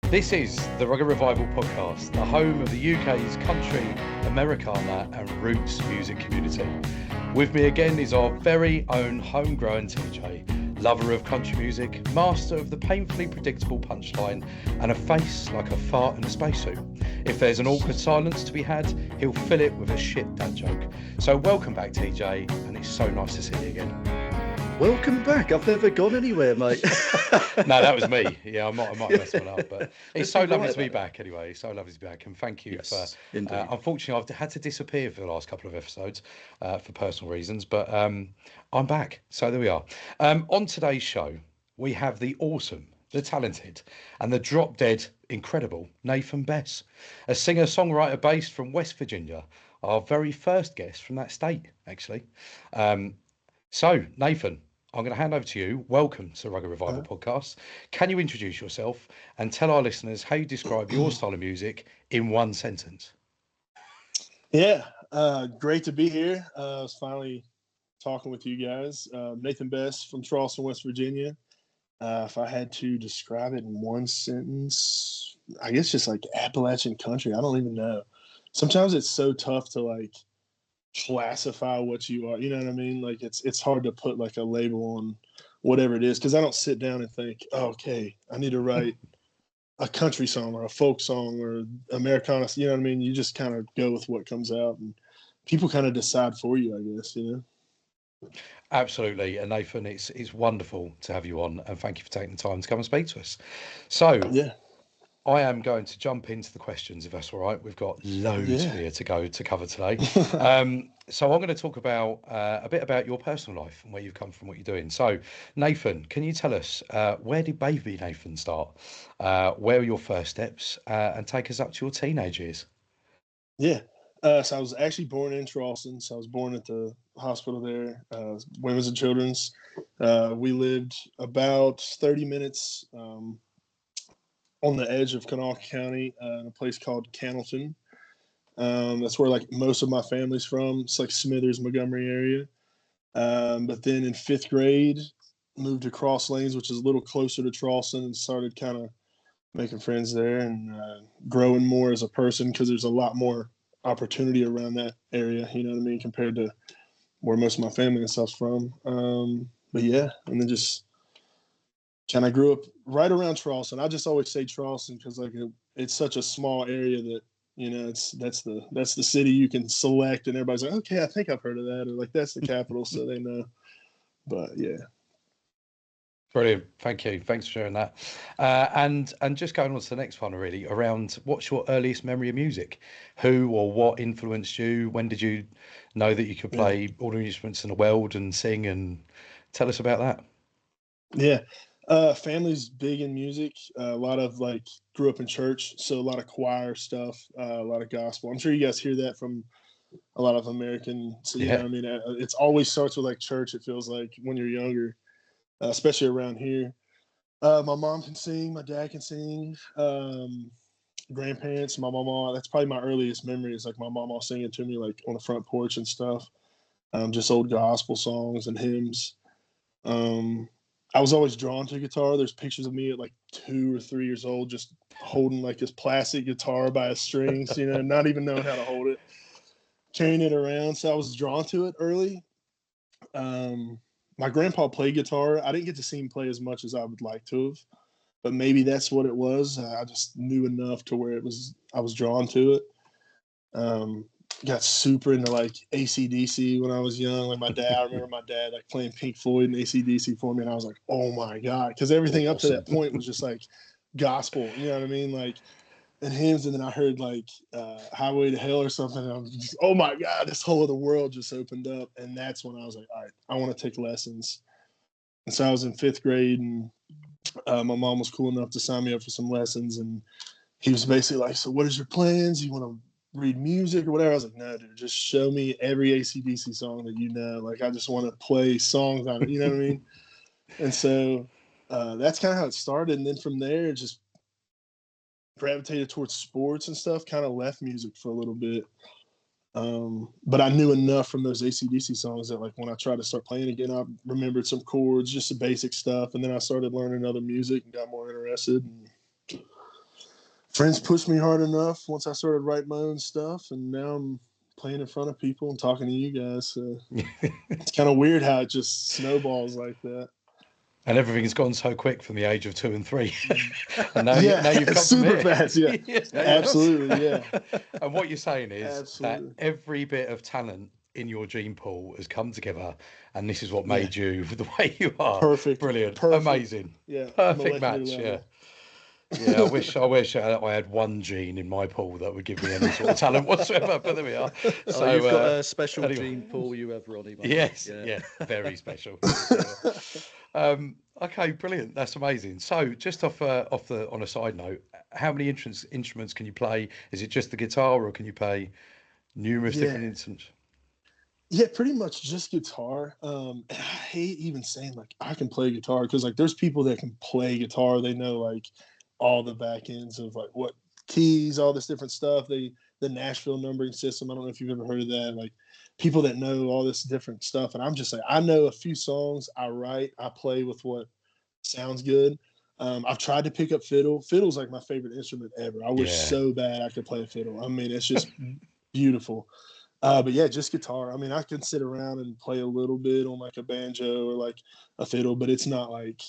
This is the Rugged Revival podcast, the home of the UK's country, Americana and Roots music community. With me again is our very own homegrown TJ, lover of country music, master of the painfully predictable punchline, and a face like a fart in a spacesuit. If there's an awkward silence to be had, he'll fill it with a shit dad joke. So welcome back, TJ, and it's so nice to see you again. Welcome back. I've never gone anywhere, mate. No, that was me. Yeah, I might have messed one up, but it's so lovely to be back anyway. It's so lovely to be back, and thank you for. Unfortunately, I've had to disappear for the last couple of episodes for personal reasons, but I'm back. So there we are. On today's show, we have the awesome, the talented, and the drop-dead incredible Nathan Bess, a singer-songwriter based from West Virginia. Our very first guest from that state, actually. So, Nathan, I'm going to hand over to you. Welcome to the Rugged Revival podcast. Can you introduce yourself and tell our listeners how you describe your style of music in one sentence? Yeah, great to be here. I was finally talking with you guys. Nathan Bess from Charleston, West Virginia. If I had to describe it in one sentence, I guess just like Appalachian country. I don't even know. Sometimes it's so tough to like classify what you are, you know what I mean? Like it's hard to put like a label on whatever it is, because I don't sit down and think, oh, okay, I need to write a country song or a folk song or Americana, you know what I mean? You just kind of go with what comes out, and people kind of decide for you, I guess, you know? Absolutely. And Nathan, it's wonderful to have you on, and thank you for taking the time to come and speak to us. So yeah, I am going to jump into the questions, if that's all right. We've got loads here to cover today. So I'm going to talk about a bit about your personal life and where you've come from, what you're doing. So, Nathan, can you tell us where did baby Nathan start? Where were your first steps? And take us up to your teenage years. Yeah. So I was actually born in Charleston. So I was born at the hospital there, Women's and Children's. We lived about 30 minutes on the edge of Kanawha County, in a place called Cannleton. That's where like most of my family's from. It's like Smithers, Montgomery area. But then in 5th grade, moved to Cross Lanes, which is a little closer to Charleston, and started kind of making friends there and growing more as a person, because there's a lot more opportunity around that area, you know what I mean, compared to where most of my family and stuff's from. But yeah, and then just kind of grew up right around Charleston. I just always say Charleston because like it's such a small area that, you know, that's the city you can select, and everybody's like, okay, I think I've heard of that, or like that's the capital, so they know. But yeah. Brilliant. Thank you. Thanks for sharing that. And just going on to the next one, really, around what's your earliest memory of music? Who or what influenced you? When did you know that you could play all the instruments in the world and sing? And tell us about that. Yeah. Family's big in music. A lot of like grew up in church, so a lot of choir stuff, a lot of gospel. I'm sure you guys hear that from a lot of American. So you know, I mean, it's always starts with like church. It feels like when you're younger, especially around here. My mom can sing, my dad can sing. Grandparents, my mama. That's probably my earliest memory. Is like my mama singing to me like on the front porch and stuff. Just old gospel songs and hymns. I was always drawn to guitar. There's pictures of me at like 2 or 3 years old, just holding like this plastic guitar by its strings, you know, not even knowing how to hold it, carrying it around. So I was drawn to it early. My grandpa played guitar. I didn't get to see him play as much as I would like to have, but maybe that's what it was. I just knew enough to where I was drawn to it. Got super into like AC/DC when I was young. Like I remember my dad like playing Pink Floyd and AC/DC for me, and I was like, oh my God. Because everything up to that point was just like gospel, you know what I mean? Like, and hymns, and then I heard like Highway to Hell or something, and I was just, oh my God, this whole other world just opened up. And that's when I was like, all right, I want to take lessons. And so I was in 5th grade, and my mom was cool enough to sign me up for some lessons, and he was basically like, so what is your plans? You want to read music or whatever? I was like, no, dude, just show me every AC/DC song that you know. Like, I just want to play songs on it, you know what I mean? And so that's kind of how it started. And then from there, it just gravitated towards sports and stuff, kind of left music for a little bit. But I knew enough from those AC/DC songs that like when I tried to start playing again, I remembered some chords, just the basic stuff. And then I started learning other music and got more interested. And friends pushed me hard enough once I started writing my own stuff, and now I'm playing in front of people and talking to you guys. So it's kind of weird how it just snowballs like that. And everything's gone so quick from the age of 2 and 3, and now, now you've come super from fast. Yeah, absolutely. Yeah. And what you're saying is that every bit of talent in your gene pool has come together, and this is what made you the way you are. Perfect, brilliant, amazing, yeah, perfect match. Level. Yeah, I wish I had one gene in my pool that would give me any sort of talent whatsoever. But there we are. So you've got a special gene pool you have, Ronnie. Mate. Yes, yeah, very special. Okay, brilliant. That's amazing. So, just on a side note, how many instruments can you play? Is it just the guitar, or can you play numerous different instruments? Yeah, pretty much just guitar. And I hate even saying like I can play guitar, because like there's people that can play guitar. They know like all the back ends of like what keys, all this different stuff. The Nashville numbering system. I don't know if you've ever heard of that. Like people that know all this different stuff. And I'm just like, I know a few songs. I write. I play with what sounds good. I've tried to pick up fiddle. Fiddle's like my favorite instrument ever. I wish so bad I could play a fiddle. I mean, it's just beautiful. But yeah, just guitar. I mean, I can sit around and play a little bit on like a banjo or like a fiddle, but it's not like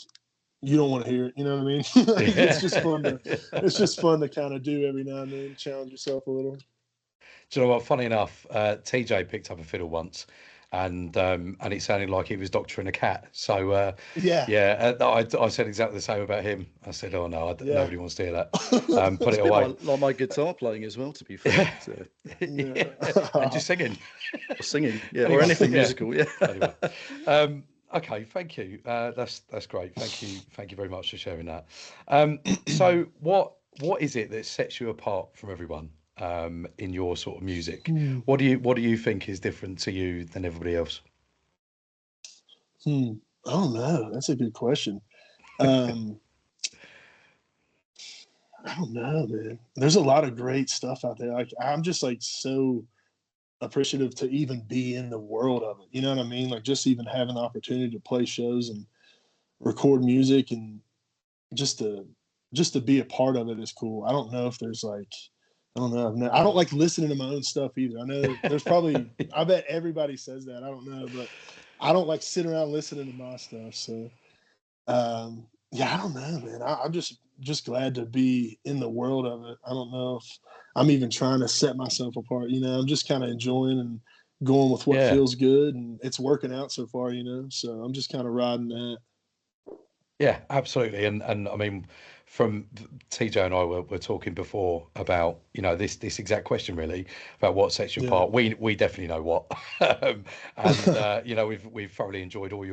you don't want to hear it. You know what I mean? It's just fun to kind of do every now and then, challenge yourself a little. Do you know what? Funny enough, TJ picked up a fiddle once, and it sounded like he was doctoring a cat. So I said exactly the same about him. I said, "Oh no, nobody wants to hear that. Put it away." Like my guitar playing as well, to be fair. So. And just singing, or anything musical. Yeah. Anyway, okay, thank you. That's great. Thank you very much for sharing that. So what is it that sets you apart from everyone? In your sort of music, what do you think is different to you than everybody else? I don't know. That's a good question. I don't know, man. There's a lot of great stuff out there. Like I'm just like so appreciative to even be in the world of it. You know what I mean? Like just even having the opportunity to play shows and record music, and just to be a part of it is cool. I don't know if there's like, I don't know. I don't like listening to my own stuff either. I know there's probably, I bet everybody says that. I don't know, but I don't like sitting around listening to my stuff. So, I don't know, man. I'm just glad to be in the world of it. I don't know if I'm even trying to set myself apart. You know, I'm just kind of enjoying and going with what feels good, and it's working out so far. You know, so I'm just kind of riding that. Yeah, absolutely. And I mean, from TJ and I were talking before about, this exact question really, about what sets you apart. We definitely know what. And we've thoroughly enjoyed all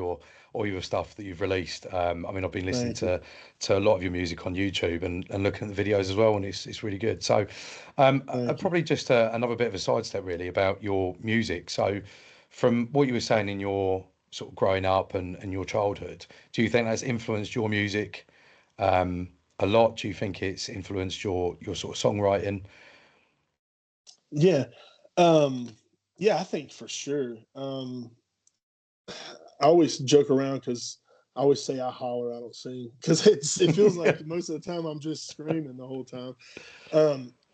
your stuff that you've released. I mean, I've been listening to a lot of your music on YouTube and looking at the videos as well, and it's really good. So probably just another bit of a sidestep really about your music. So from what you were saying in your sort of growing up and your childhood, do you think that's influenced your music a lot? Do you think it's influenced your sort of songwriting? Yeah. I think for sure. I always joke around because I always say I holler, I don't sing, because it feels like most of the time I'm just screaming the whole time.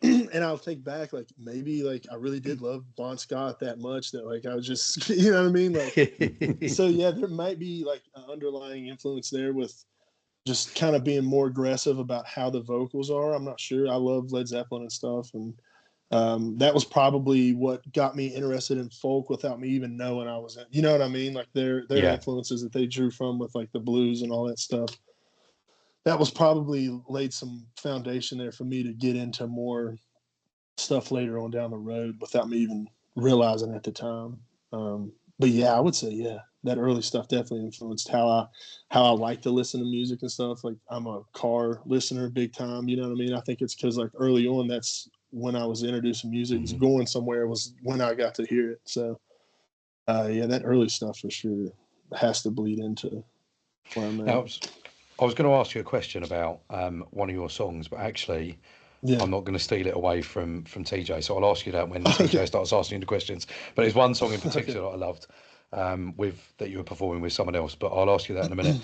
And I'll think back, like maybe like I really did love Bon Scott that much that like I was just, you know what I mean? Like, so yeah, there might be like an underlying influence there with just kind of being more aggressive about how the vocals are. I'm not sure. I love Led Zeppelin and stuff, and that was probably what got me interested in folk without me even knowing I was in. You know what I mean? Like their influences that they drew from with like the blues and all that stuff. That was probably laid some foundation there for me to get into more stuff later on down the road without me even realizing at the time. But yeah, I would say, that early stuff definitely influenced how I like to listen to music and stuff. Like I'm a car listener big time. You know what I mean? I think it's because like early on, that's when I was introducing music. Mm-hmm. Going somewhere was when I got to hear it. So that early stuff for sure has to bleed into where I'm at. I was going to ask you a question about one of your songs, but actually, I'm not going to steal it away from TJ. So I'll ask you that when TJ starts asking you the questions. But there's one song in particular that I loved. with that you were performing with someone else, but I'll ask you that in a minute.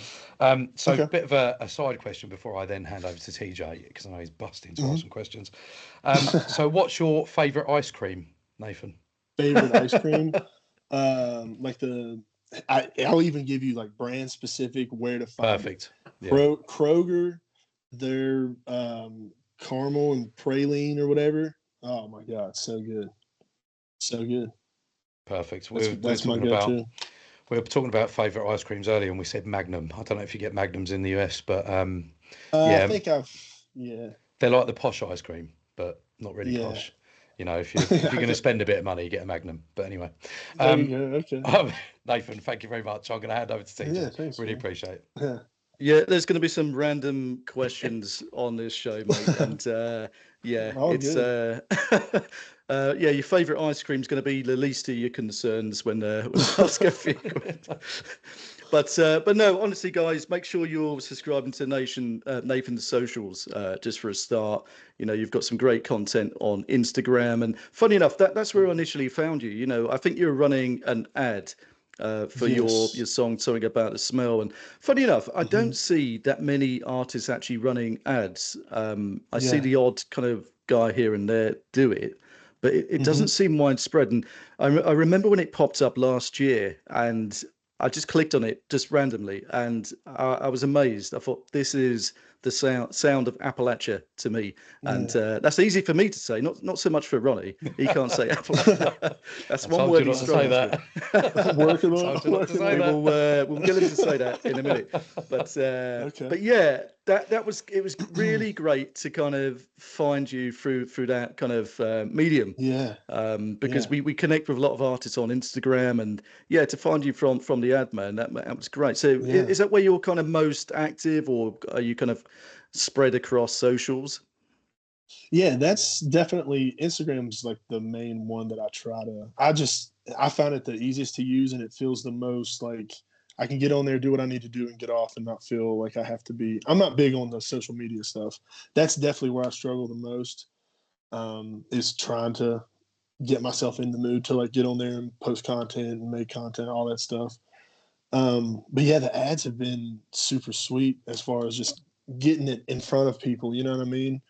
So Okay. a bit of a side question before I then hand over to TJ, because I know he's busting to ask some questions. So what's your favourite ice cream, Nathan? Favorite ice cream? Like I'll even give you like brand specific where to find Perfect. it. Kroger, their caramel and praline or whatever. Oh my God, so good. So good. Perfect. That's my go-to. We were talking about favourite ice creams earlier, and we said Magnum. I don't know if you get Magnums in the US, but I think they're like the posh ice cream, but not really posh. You know, if you're going to spend a bit of money, you get a Magnum. But anyway, there you go. Okay. Nathan, thank you very much. I'm going to hand over to TJ. Yeah, thanks. Really man. appreciate it. Yeah. Yeah, there's going to be some random questions on this show, mate, and your favourite ice cream is going to be the least of your concerns when we ask a few questions. But no, honestly, guys, make sure you're subscribing to Nathan's socials just for a start. You know, you've got some great content on Instagram, and funny enough, that's where I initially found you. You know, I think you're running an ad for your song, Something About the Smell. And funny enough, I don't see that many artists actually running ads. I see the odd kind of guy here and there do it, but it doesn't seem widespread. And I remember when it popped up last year, and I just clicked on it just randomly, and I was amazed. I thought, this is the sound of Appalachia to me, and that's easy for me to say, not so much for Ronnie. He can't say Appalachia. That's one word he struggles with. Working on it. We'll get him to say that in a minute. But yeah, it was really great to kind of find you through that kind of medium. Because we connect with a lot of artists on Instagram, and to find you from the ad, man, that was great. So is that where you're kind of most active, or are you kind of spread across socials? Yeah, that's definitely Instagram's like the main one that I try to. I found it the easiest to use, and it feels the most like I can get on there, do what I need to do, and get off, and not feel like I have to be. I'm not big on the social media stuff. That's definitely where I struggle the most. Is trying to get myself in the mood to like get on there and post content and make content, all that stuff. But yeah, the ads have been super sweet as far as just getting it in front of people. You know what I mean?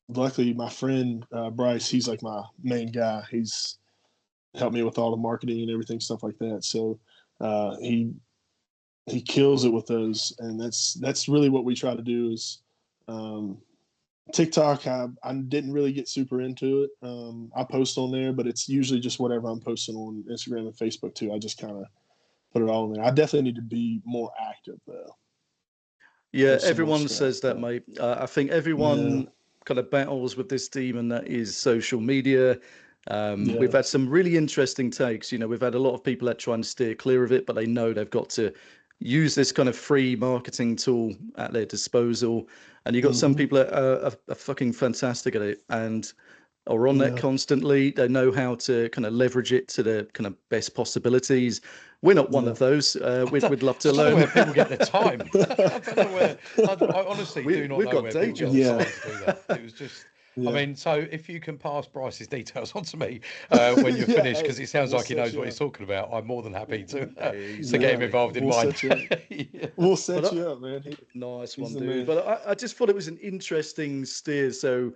Luckily, my friend Bryce, he's like my main guy. He's helped me with all the marketing and everything, stuff like that. So he kills it with those, and that's really what we try to do. Is TikTok, I didn't really get super into it. I post on there, but it's usually just whatever I'm posting on Instagram and Facebook too. I just kind of put it all in there. I definitely need to be more active though. Yeah, everyone says that, mate. I think everyone kind of battles with this demon that is social media. We've had some really interesting takes. You know, we've had a lot of people that try and steer clear of it, but they know they've got to use this kind of free marketing tool at their disposal. And you've got some people that are fucking fantastic at it and are on that constantly. They know how to kind of leverage it to the kind of best possibilities. We're not one of those. We'd love to learn. I don't know where people get the time. I don't know where. I honestly do not know where people get the time to do that. It was just. I mean, so if you can pass Bryce's details on to me when you're finished, because it sounds like he knows what he's talking about, I'm more than happy to get him involved in mine. We'll set you up, man. Nice one, dude. But I just thought it was an interesting steer. So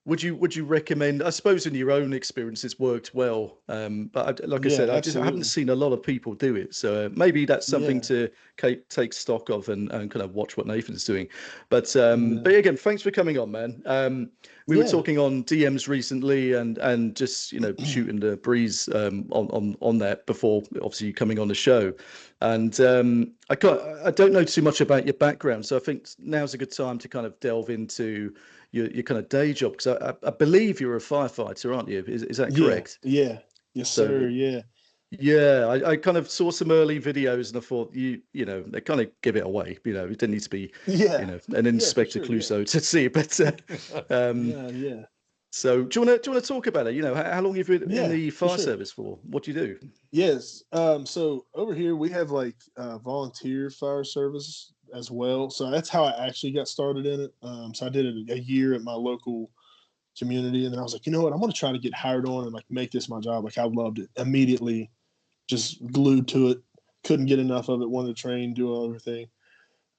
would you recommend? I suppose in your own experience, it's worked well. But I said, I haven't seen a lot of people do it. So maybe that's something to take stock of and kind of watch what Nathan's doing. But again, thanks for coming on, man. We were talking on DMs recently and just shooting the breeze on that before obviously coming on the show. And I don't know too much about your background, so I think now's a good time to kind of delve into your kind of day job, because I believe you're a firefighter, aren't you? Is that correct? Yeah. Yes, sir. Yeah. Yeah, I kind of saw some early videos and I thought they kind of give it away. It didn't need to be an Inspector Clouseau to see it, but So do you want to talk about it? How long have you been in the fire service for? What do you do? Yes. So over here we have like volunteer fire service as well. So that's how I actually got started in it. So I did it a year at my local community, and then I was like, you know what, I'm going to try to get hired on and like make this my job. Like I loved it immediately. just glued to it. Couldn't get enough of it. Wanted to train, do everything.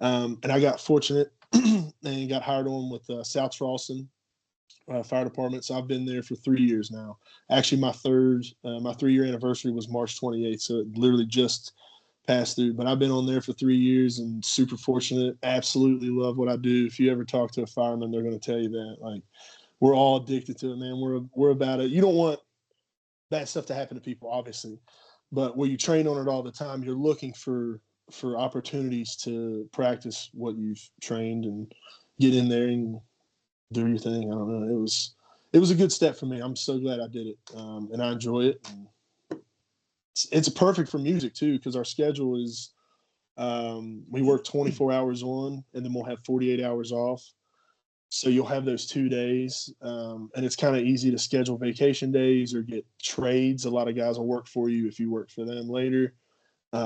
And I got fortunate and got hired on with South Charleston Fire Department. So I've been there for 3 years now. Actually, my 3-year anniversary was March 28th. So it literally just passed through. But I've been on there for 3 years and super fortunate. Absolutely love what I do. If you ever talk to a fireman, they're going to tell you that. Like, we're all addicted to it, man. We're about it. You don't want bad stuff to happen to people, obviously. But where you train on it all the time, you're looking for opportunities to practice what you've trained and get in there and do your thing. I don't know. It was a good step for me. I'm so glad I did it, and I enjoy it. And it's perfect for music too, because our schedule is we work 24 hours on, and then we'll have 48 hours off. So you'll have those 2 days, and it's kind of easy to schedule vacation days or get trades. A lot of guys will work for you if you work for them later.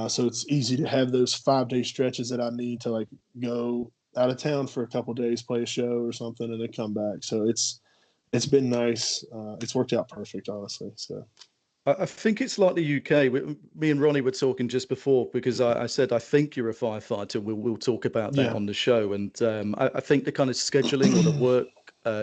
So it's easy to have those 5-day stretches that I need to like go out of town for a couple of days, play a show or something, and then come back. So it's been nice. It's worked out perfect, honestly. So I think it's like the UK. Me and Ronnie were talking just before, because I said I think you're a firefighter. We'll talk about that on the show. And I think the kind of scheduling or the work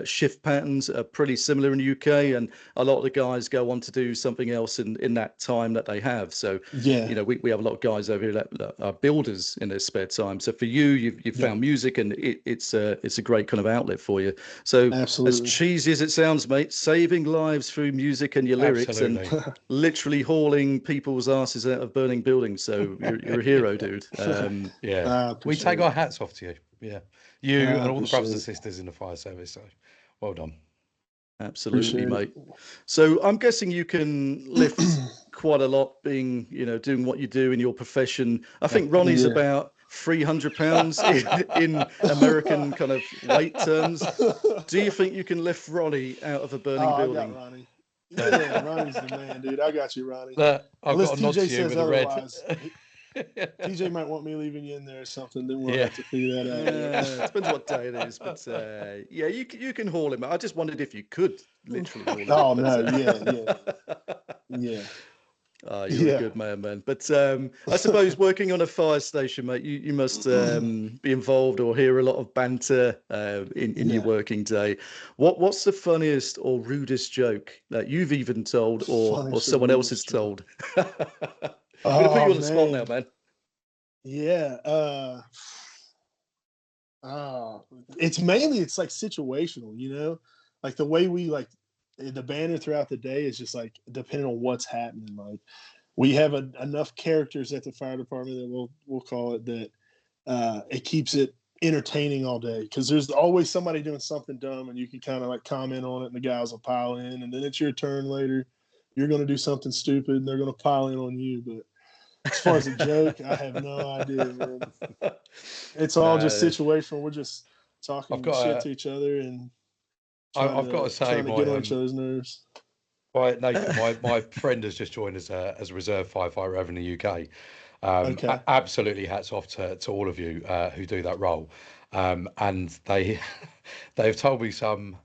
shift patterns are pretty similar in the UK, and a lot of the guys go on to do something else in that time that they have. So you know, we have a lot of guys over here that are builders in their spare time. So for you, you've found music, and it's a great kind of outlet for you. So as cheesy as it sounds, mate, saving lives through music and your lyrics, and literally hauling people's asses out of burning buildings. So you're a hero, dude. We take our hats off to you. You and all the brothers and sisters in the fire service. So well done. Absolutely, mate. So I'm guessing you can lift quite a lot, being, you know, doing what you do in your profession. I think Ronnie's about 300 pounds in American kind of weight terms. Do you think you can lift Ronnie out of a burning building? I got Ronnie. Yeah, Ronnie's the man, dude. I got you, Ronnie. I've got a nod to you with the red. TJ might want me leaving you in there or something. Then we'll have to figure that out. Depends what day it is, but you can haul him. I just wondered if you could literally haul him. Oh no, yeah. You're a good man. But I suppose working on a fire station, mate, you must be involved or hear a lot of banter in your working day. What's the funniest or rudest joke that you've even told or someone else has told? I'm going to put you on the spot now, man. Yeah. It's like situational, you know, like the way we like the banner throughout the day is just like depending on what's happening. Like we have enough characters at the fire department that we'll call it that it keeps it entertaining all day, because there's always somebody doing something dumb and you can kind of like comment on it and the guys will pile in, and then it's your turn later. You're going to do something stupid and they're going to pile in on you. But as far as a joke, I have no idea, man. It's all just situational. We're just talking shit to each other, and I've got to say, get on each other's nerves. Nathan, my friend has just joined as a reserve firefighter over in the UK. Absolutely hats off to all of you who do that role. And they've told me some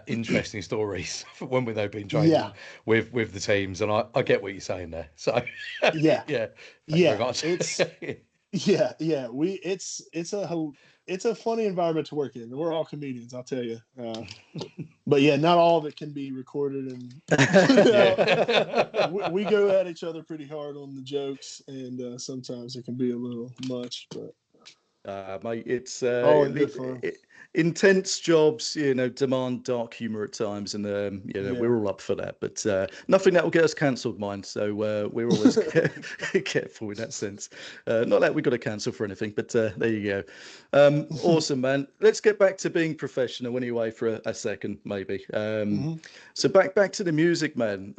interesting stories when they've been training with the teams, and I get what you're saying there. So very much. It's a funny environment to work in. We're all comedians, I'll tell you. But not all of it can be recorded, and we go at each other pretty hard on the jokes, and sometimes it can be a little much, but mate, it's intense jobs, you know, demand dark humor at times, and we're all up for that. But nothing that will get us cancelled, mind. So we're always careful in that sense. Not that we got to cancel for anything, but there you go. Awesome, man. Let's get back to being professional anyway for a second, maybe. So back to the music, man.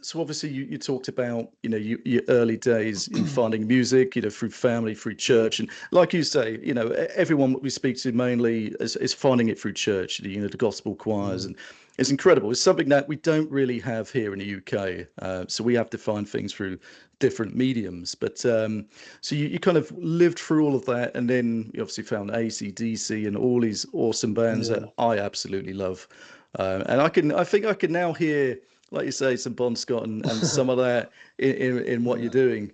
So obviously you talked about, you know, your early days in finding music, you know, through family, through church. And like you say, you know, everyone we speak to mainly is finding it through church, you know, the gospel choirs. And it's incredible. It's something that we don't really have here in the UK. So we have to find things through different mediums. But so you kind of lived through all of that. And then you obviously found AC/DC and all these awesome bands that I absolutely love. And I think I can now hear like you say, some Bon Scott and some of that in what you're doing.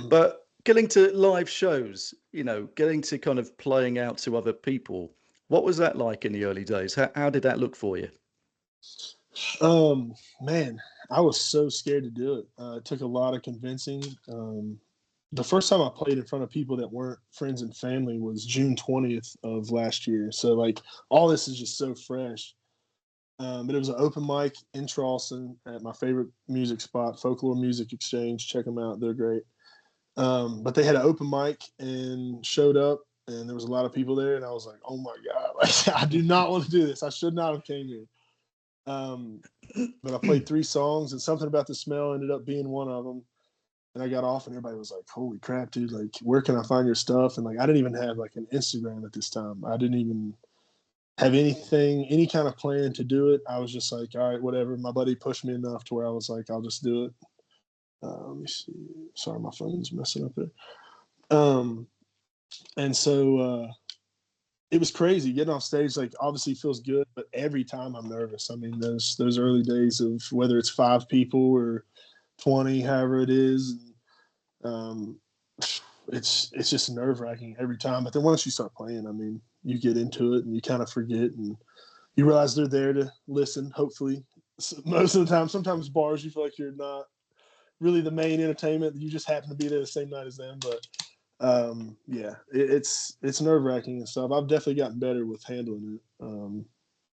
But getting to live shows, getting to kind of playing out to other people, what was that like in the early days? How did that look for you? Man, I was so scared to do it. It took a lot of convincing. The first time I played in front of people that weren't friends and family was June 20th of last year. So like all this is just so fresh. But it was an open mic in Charleston at my favorite music spot, Folklore Music Exchange. Check them out. They're great. But they had an open mic and showed up, and there was a lot of people there. And I was like, oh my God, like, I do not want to do this. I should not have came here. But I played 3 songs, and something about the smell ended up being one of them. And I got off, and everybody was like, holy crap, dude, like, where can I find your stuff? And like, I didn't even have like an Instagram at this time. I didn't even have any kind of plan to do it. I was just like, all right, whatever. My buddy pushed me enough to where I was like, I'll just do it. Let me see. Sorry, my phone's messing up there. And so it was crazy getting off stage. Like, obviously feels good, but every time I'm nervous. I mean, those early days of whether it's 5 people or 20, however it is, it's just nerve wracking every time. But then once you start playing, I mean, you get into it and you kind of forget, and you realize they're there to listen. Hopefully, most of the time. Sometimes bars, you feel like you're not really the main entertainment. You just happen to be there the same night as them. But yeah, it's nerve wracking and stuff. I've definitely gotten better with handling it.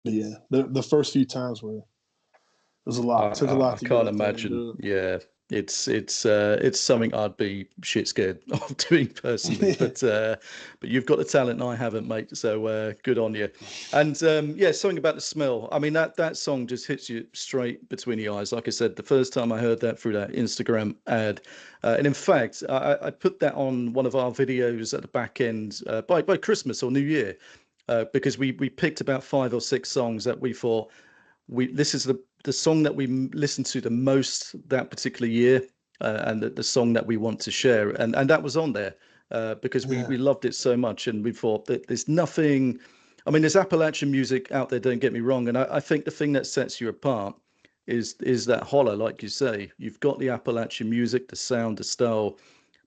But yeah, the first few times were, it was a lot. It took a lot to can't imagine. Yeah, it's something I'd be shit scared of doing personally. But you've got the talent and I haven't, mate. So good on you. And yeah, something about the smell. I mean, that song just hits you straight between the eyes. Like I said, the first time I heard that through that Instagram ad, and in fact, I put that on one of our videos at the back end by Christmas or New Year, because we picked about 5 or 6 songs that we thought this is the song that we listened to the most that particular year, and the song that we want to share, and that was on there because we loved it so much, and we thought that there's nothing. I mean, there's Appalachian music out there, don't get me wrong, and I think the thing that sets you apart is that holler, like you say. You've got the Appalachian music, the sound, the style,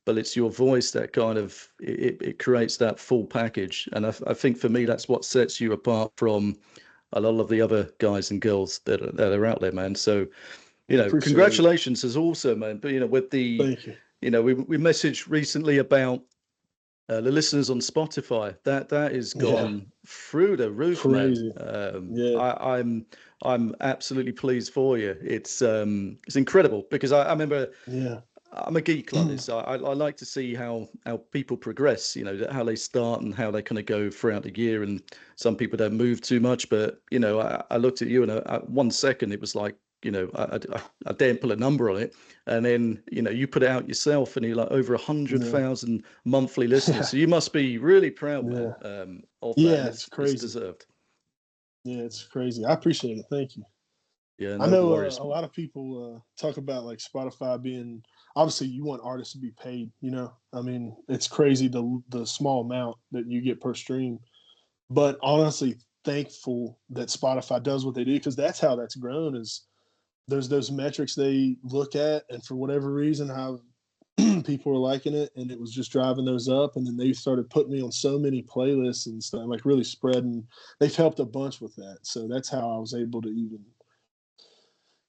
but it's your voice that kind of it creates that full package, and I think for me that's what sets you apart from a lot of the other guys and girls that are out there, man. So, congratulations as also, man. But with the, thank you. We messaged recently about the listeners on Spotify. That is gone through the roof, crazy. Man. I'm absolutely pleased for you. It's incredible because I remember. Yeah. I'm a geek like this. I like to see how people progress, how they start and how they kind of go throughout the year. And some people don't move too much, but, I looked at you and 1 second, it was like, I daren't put a number on it. And then, you put it out yourself and you're like over 100,000 monthly listeners. So you must be really proud, man, of that. Yeah, it's crazy. It's deserved. Yeah, it's crazy. I appreciate it. Thank you. Yeah, I know a lot of people talk about like Spotify being, obviously you want artists to be paid, I mean, it's crazy the small amount that you get per stream, but honestly thankful that Spotify does what they do, because that's how that's grown. Is there's those metrics they look at, and for whatever reason how people are liking it, and it was just driving those up, and then they started putting me on so many playlists and stuff, like really spreading. They've helped a bunch with that, so that's how I was able to even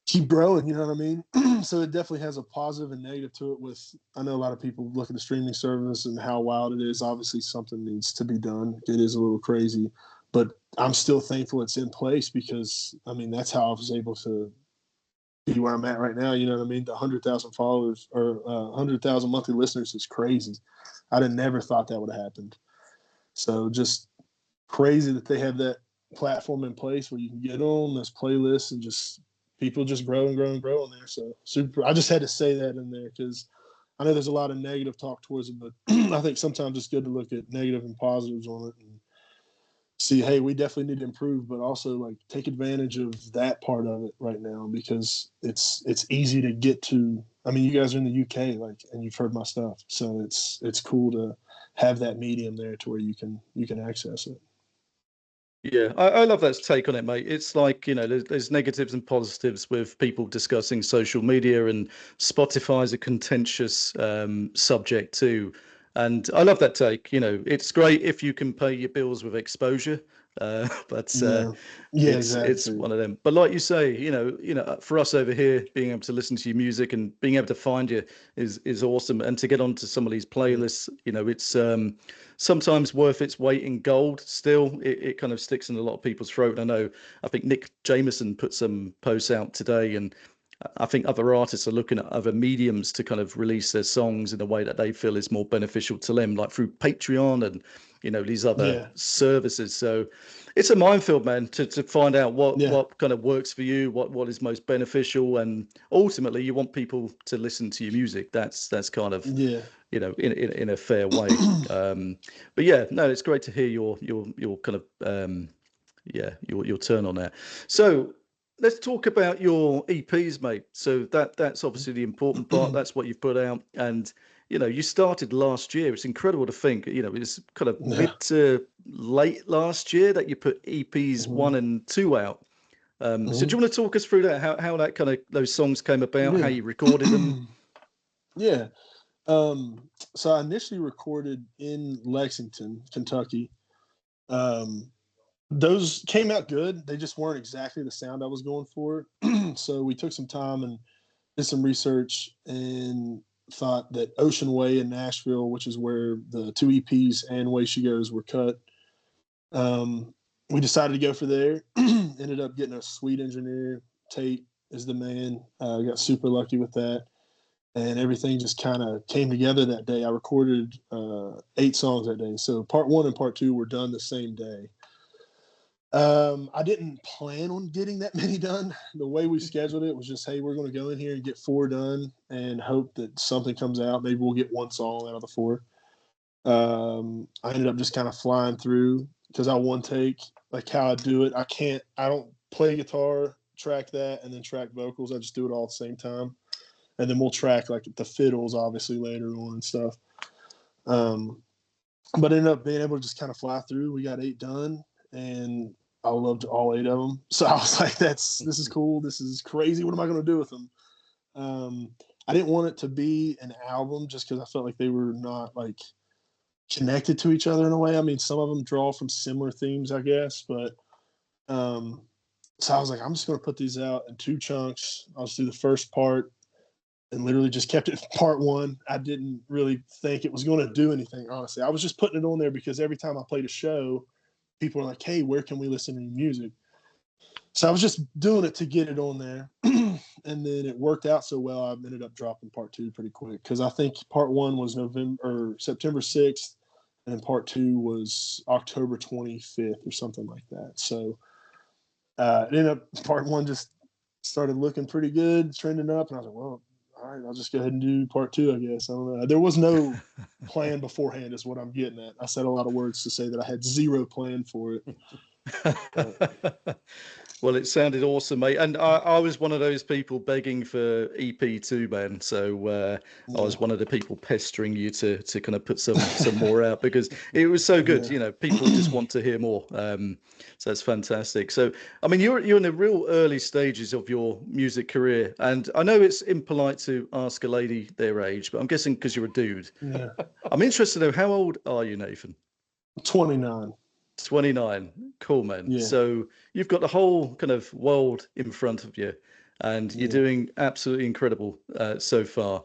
keep growing, you know what I mean? So it definitely has a positive and negative to it. I know a lot of people look at the streaming service and how wild it is. Obviously something needs to be done. It is a little crazy, but I'm still thankful it's in place, because I mean, that's how I was able to be where I'm at right now. You know what I mean? The 100,000 followers or 100,000 monthly listeners is crazy. I'd have never thought that would have happened. So just crazy that they have that platform in place where you can get on those playlists and just people just grow and grow and grow on there. So super. I just had to say that in there because I know there's a lot of negative talk towards it, but I think sometimes it's good to look at negative and positives on it and see, hey, we definitely need to improve, but also like take advantage of that part of it right now, because it's easy to get to. I mean, you guys are in the UK, like, and you've heard my stuff, so it's cool to have that medium there to where you can access it. Yeah, I love that take on it, mate. It's like, there's negatives and positives with people discussing social media, and Spotify's a contentious subject too. And I love that take. It's great if you can pay your bills with exposure, but Yeah, yeah, it's exactly. one of them. But like you say, for us over here, being able to listen to your music and being able to find you is awesome. And to get onto some of these Yeah, playlists, it's sometimes worth its weight in gold. Still, it kind of sticks in a lot of people's throat. I think Nick Jameson put some posts out today, and I think other artists are looking at other mediums to kind of release their songs in a way that they feel is more beneficial to them, like through Patreon and these other yeah, services. So it's a minefield, man, to find out yeah, what kind of works for you, what is most beneficial, and ultimately you want people to listen to your music. That's kind of yeah. in a fair way. But yeah, no, it's great to hear your kind of your turn on that. So let's talk about your EPs, mate. So that's obviously the important part. That's what you've put out, and you started last year. It's incredible to think. It's kind of Yeah. mid to late last year that you put EPs Hmm. 1 and 2 out. So Hmm. do you want to talk us through that? How that kind of those songs came about? How Yeah. you recorded them? Yeah. So I initially recorded in Lexington, Kentucky. Um, those came out good. They just weren't exactly the sound I was going for. So we took some time and did some research and thought that Ocean Way in Nashville, which is where the two EPs and Way She Goes were cut, um, we decided to go for there. Ended up getting a sweet engineer. Tate is the man. Got super lucky with that. And everything just kind of came together that day. I recorded 8 songs that day. So part 1 and part 2 were done the same day. I didn't plan on getting that many done. The way we scheduled it was just, hey, we're going to go in here and get 4 done and hope that something comes out. Maybe we'll get 1 song out of the 4. I ended up just kind of flying through because I one take, like how I do it. I don't play guitar, track that, and then track vocals. I just do it all at the same time. And then we'll track like the fiddles obviously later on and stuff. Um, but ended up being able to just kind of fly through. We got 8 done, and I loved all 8 of them. So I was like, this is cool. This is crazy. What am I going to do with them? I didn't want it to be an album just because I felt like they were not like connected to each other in a way. I mean, some of them draw from similar themes, I guess, but so I was like, I'm just going to put these out in 2 chunks. I'll just do the first part and literally just kept it part 1. I didn't really think it was going to do anything, honestly. I was just putting it on there because every time I played a show, people were like, hey, where can we listen to your music? So I was just doing it to get it on there. And then it worked out so well, I ended up dropping part 2 pretty quick because I think part 1 was September 6th, and then part 2 was October 25th or something like that. So it ended up part 1 just started looking pretty good, trending up, and I was like, well, all right, I'll just go ahead and do part 2, I guess. I don't know. There was no plan beforehand, is what I'm getting at. I said a lot of words to say that I had zero plan for it. But, Well, it sounded awesome, mate. And I was one of those people begging for EP2, man. So I yeah, was one of the people pestering you to kind of put some more out because it was so good. yeah. People just want to hear more. So that's fantastic. So I mean, you're in the real early stages of your music career, and I know it's impolite to ask a lady their age, but I'm guessing because you're a dude. Yeah. I'm interested to know, how old are you, Nathan? 29. 29. Cool, man. Yeah. So you've got the whole kind of world in front of you, and you're Yeah. doing absolutely incredible so far.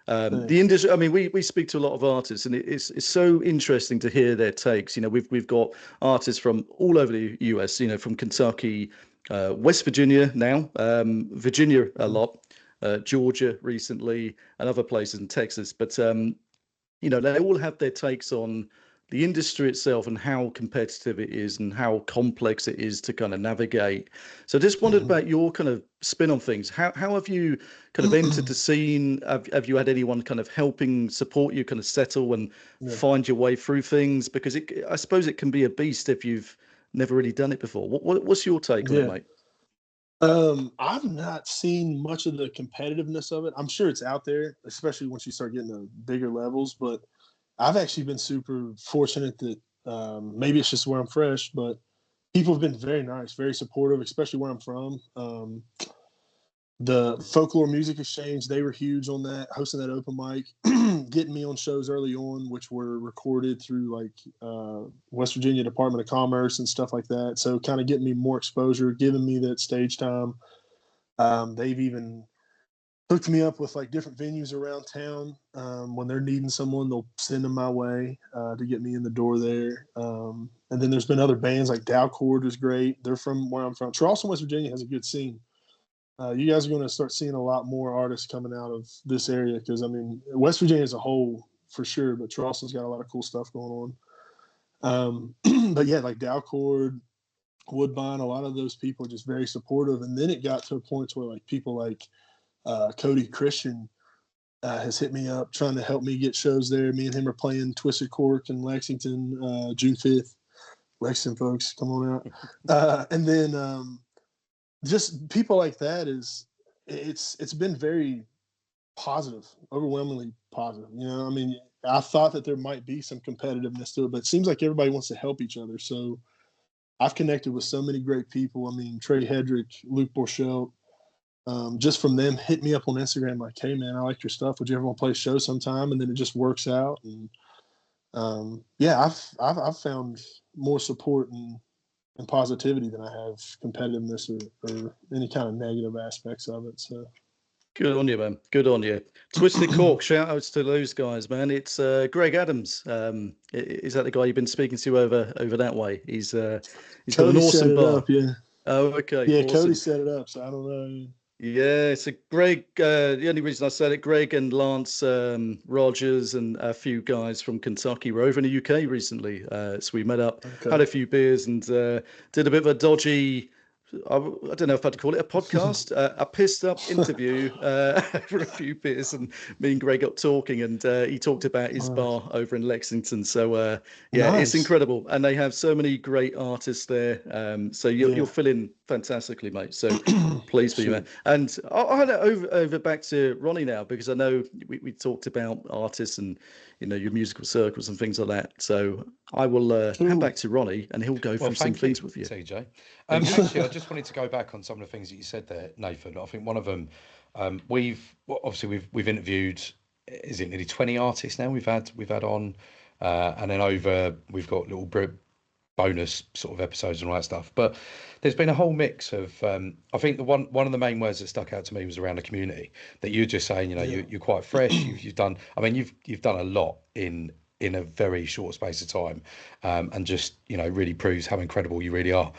The Thanks. industry, I mean, we speak to a lot of artists, and it's so interesting to hear their takes. We've got artists from all over the US, from Kentucky, West Virginia now, Virginia a Mhm. lot, Georgia recently, and other places in Texas. But they all have their takes on the industry itself and how competitive it is and how complex it is to kind of navigate. So I just wondered Mhm. about your kind of spin on things. How have you kind of entered the scene? Have you had anyone kind of helping support you kind of settle and Yeah. find your way through things? Because I suppose it can be a beast if you've never really done it before. What's your take on it, Yeah. mate? I've not seen much of the competitiveness of it. I'm sure it's out there, especially once you start getting to bigger levels. But I've actually been super fortunate that maybe it's just where I'm fresh, but People have been very nice, very supportive, especially where I'm from. The Folklore Music Exchange, they were huge on that, hosting that open mic, getting me on shows early on, which were recorded through like West Virginia Department of Commerce and stuff like that. So kind of getting me more exposure, giving me that stage time. They've even hooked me up with like different venues around town. When they're needing someone, they'll send them my way to get me in the door there. And then there's been other bands like Dowcord was great. They're from where I'm from. Charleston, West Virginia has a good scene. You guys are going to start seeing a lot more artists coming out of this area because, I mean, West Virginia as a whole, for sure, but Charleston's got a lot of cool stuff going on. But yeah, like Dowcord, Woodbine, a lot of those people are just very supportive. And then it got to a point where like people like Cody Christian has hit me up trying to help me get shows there. Me and him are playing Twisted Cork in Lexington, June 5th. Lexington folks, come on out. And then just people like that it's been very positive, overwhelmingly positive. You know, I mean, I thought that there might be some competitiveness to it, but it seems like everybody wants to help each other. So I've connected with so many great people. I mean, Trey Hedrick, Luke Borchelt, just from them hit me up on Instagram like, hey man, I like your stuff. Would you ever want to play a show sometime? And then it just works out. And yeah, I've found more support and positivity than I have competitiveness or any kind of negative aspects of it. So good on you, man. Good on you. Twisted Cork, shout outs to those guys, man. It's Greg Adams. Is that the guy you've been speaking to over that way? He's got an awesome bar. Up, yeah. Oh, okay. Yeah, awesome. Cody set it up, so I don't know. Yeah, so Greg, the only reason I said it, Greg and Lance Rogers and a few guys from Kentucky were over in the UK recently. So we met up, had a few beers and did a bit of a dodgy, I don't know if I'd call it a podcast, a pissed up interview for a few beers, and me and Greg got talking, and he talked about his bar over in Lexington. So yeah, nice. It's incredible, and they have so many great artists there. So you'll fill in fantastically, mate. So please be, man. And I'll hand it over back to Ronnie now, because I know we talked about artists and your musical circles and things like that. So I will hand back to Ronnie, and he'll go through some things with you. TJ. Actually, I just wanted to go back on some of the things that you said there, Nathan. I think one of them, we've interviewed, is it nearly 20 artists now we've had on, and then we've got little bonus sort of episodes and all that stuff. But there's been a whole mix of, I think one of the main words that stuck out to me was around the community, that you're just saying, you're quite fresh. You've done a lot in a very short space of time, and just really proves how incredible you really are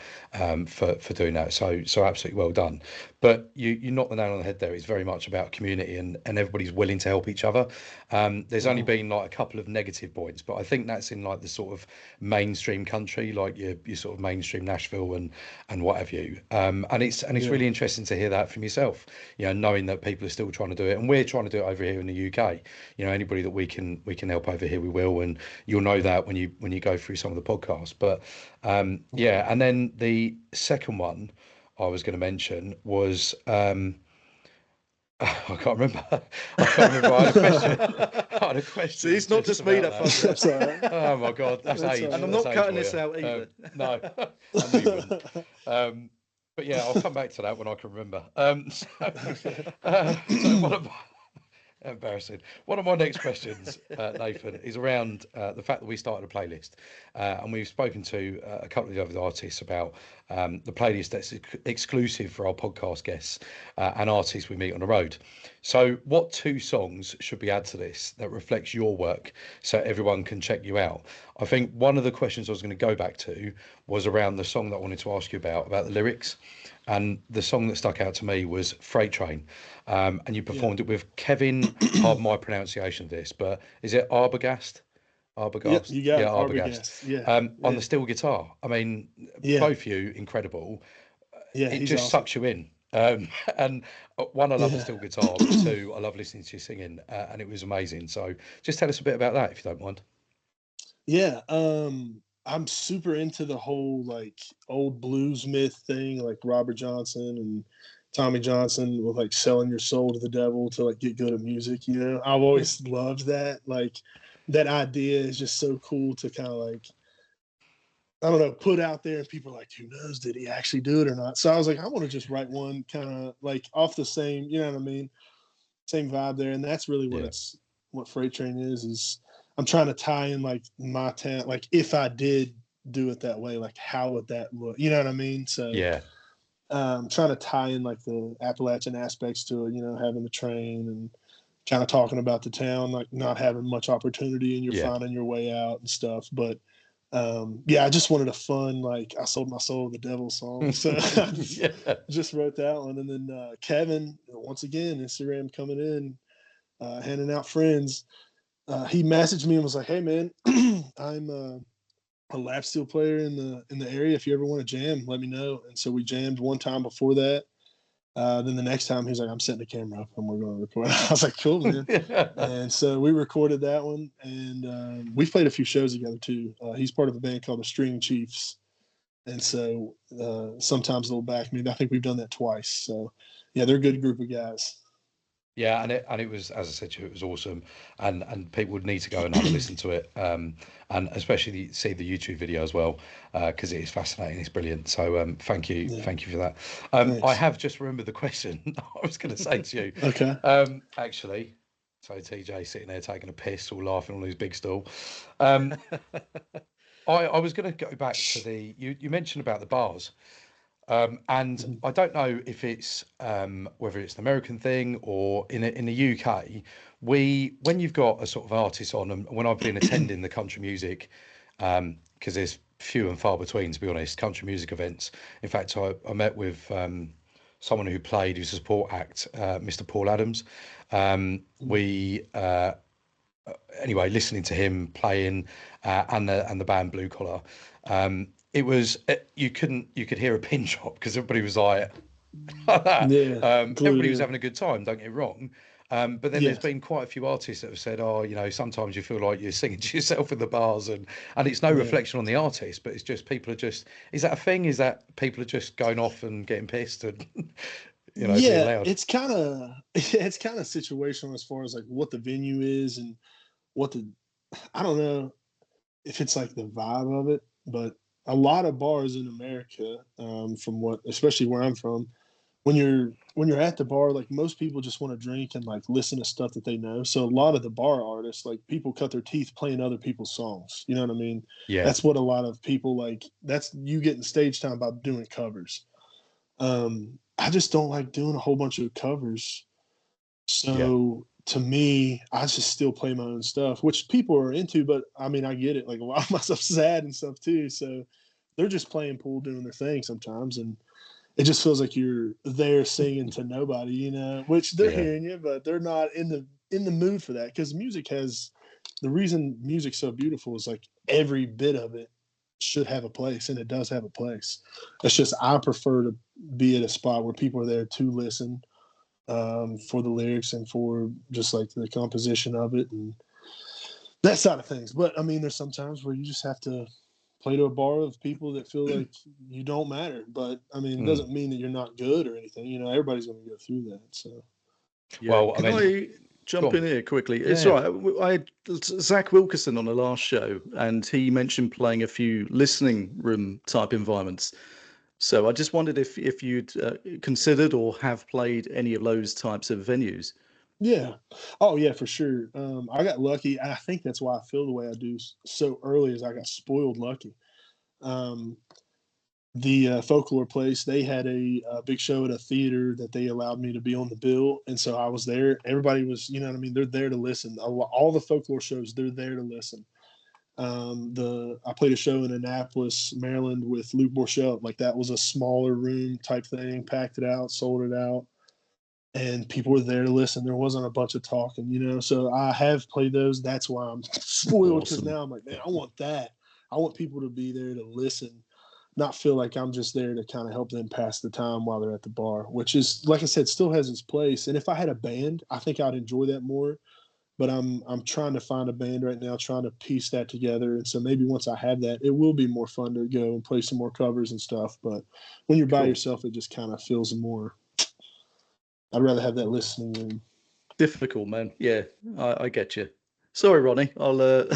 for doing that. So absolutely well done. But you knocked the nail on the head there. It's very much about community and everybody's willing to help each other. There's only been like a couple of negative points, but I think that's in like the sort of mainstream country, like your sort of mainstream Nashville and what have you. And it's really interesting to hear that from yourself. Knowing that people are still trying to do it, and we're trying to do it over here in the UK. Anybody that we can help over here, we will, and you'll know that when you go through some of the podcasts. But yeah, and then the second one I was going to mention was I can't remember. I had a question. See, it's not just me that fucks up. Oh my God, that's age. And I'm not cutting this out either. No, I knew you wouldn't. But yeah, I'll come back to that when I can remember. Embarrassing. One of my next questions, Nathan, is around the fact that we started a playlist, and we've spoken to a couple of the other artists about the playlist that's exclusive for our podcast guests and artists we meet on the road. So what 2 songs should we add to this that reflects your work so everyone can check you out? I think one of the questions I was going to go back to was around the song that I wanted to ask you about the lyrics. And the song that stuck out to me was Freight Train. And you performed it with Kevin, pardon my pronunciation of this, but is it Arbogast? Yep, you got Arbogast. Yeah. On the steel guitar. I mean, both of you, incredible. Yeah, it just sucks you in. And one, I love the steel guitar, but 2, I love listening to you singing, and it was amazing. So just tell us a bit about that, if you don't mind. Yeah, I'm super into the whole like old blues myth thing, like Robert Johnson and Tommy Johnson with like selling your soul to the devil to like get good at music. I've always loved that. Like that idea is just so cool to kind of like I don't know, put out there, and people are like, who knows, did he actually do it or not? So I was like, I want to just write one kind of like off the same, you know what I mean? Same vibe there. And that's really what Freight Train is I'm trying to tie in like my talent, like if I did do it that way, like how would that look? You know what I mean? So yeah, trying to tie in like the Appalachian aspects to it, you know, having the train and kind of talking about the town, like not having much opportunity and you're finding your way out and stuff. But I just wanted a fun, like I sold my soul to the devil song. So I just wrote that one. And then Kevin, once again, Instagram coming in, handing out friends. He messaged me and was like, hey man, I'm a lap steel player in the area. If you ever want to jam, let me know. And so we jammed one time before that. Then the next time he's like, I'm setting the camera up and we're going to record. I was like, cool, man. And so we recorded that one, and we've played a few shows together too. He's part of a band called the String Chiefs. And so sometimes they'll back me. I think we've done that twice. So yeah, they're a good group of guys. Yeah, and it was, as I said to you, it was awesome, and people would need to go and have a listen to it, and especially see the YouTube video as well, because it is fascinating, it's brilliant. So thank you for that. I have just remembered the question I was going to say to you. Okay. Actually, so TJ sitting there taking a piss, all laughing on his big stool. I was going to go back to you mentioned about the bars. And I don't know if it's whether it's an American thing or in the UK, when you've got a sort of artist on, and when I've been attending the country music, because there's few and far between, to be honest, country music events. In fact, I met with someone who's a support act, Mr. Paul Adams. Anyway, listening to him playing and the band Blue Collar. It was you could hear a pin drop because everybody was like that. Everybody was having a good time, don't get me wrong. But then there's been quite a few artists that have said, sometimes you feel like you're singing to yourself in the bars, and it's no reflection on the artist, but it's just is that a thing? Is that people are just going off and getting pissed and being loud? It's kind of situational as far as like what the venue is and I don't know if it's like the vibe of it, but a lot of bars in America, especially where I'm from, when you're at the bar, like most people just want to drink and like listen to stuff that they know. So a lot of the bar artists, like people cut their teeth playing other people's songs. You know what I mean? Yeah. That's what a lot of people like. That's you getting stage time by doing covers. I just don't like doing a whole bunch of covers. So to me, I just still play my own stuff, which people are into, but I mean, I get it. Like a lot of my stuff's sad and stuff too. So they're just playing pool, doing their thing sometimes. And it just feels like you're there singing to nobody, which they're hearing you, but they're not in the mood for that. Cause the reason music's so beautiful is like every bit of it should have a place, and it does have a place. It's just, I prefer to be at a spot where people are there to listen, for the lyrics and for just like the composition of it and that side of things. But I mean, there's sometimes where you just have to play to a bar of people that feel like you don't matter. But I mean, it doesn't mean that you're not good or anything. Everybody's going to go through that. So, can I jump in here quickly? It's all right. I had Zach Wilkerson on the last show, and he mentioned playing a few listening room type environments. So I just wondered if you'd considered or have played any of those types of venues. Yeah. Oh, yeah, for sure. I got lucky. I think that's why I feel the way I do so early, is I got spoiled lucky. The Folklore place, they had a big show at a theater that they allowed me to be on the bill. And so I was there. Everybody was, you know what I mean? They're there to listen. All the Folklore shows, they're there to listen. I played a show in Annapolis, Maryland with Luke Borchelt. Like that was a smaller room type thing, packed it out, sold it out, and people were there to listen. There wasn't a bunch of talking, so I have played those. That's why I'm spoiled, because now I'm like, man, I want that. I want people to be there to listen, not feel like I'm just there to kind of help them pass the time while they're at the bar, which is, like I said, still has its place. And if I had a band, I think I'd enjoy that more. But I'm trying to find a band right now, trying to piece that together. And so maybe once I have that, it will be more fun to go and play some more covers and stuff. But when you're by yourself, it just kind of feels more. I'd rather have that listening room. Difficult, man. Yeah, I get you. Sorry, Ronnie. I'll. No,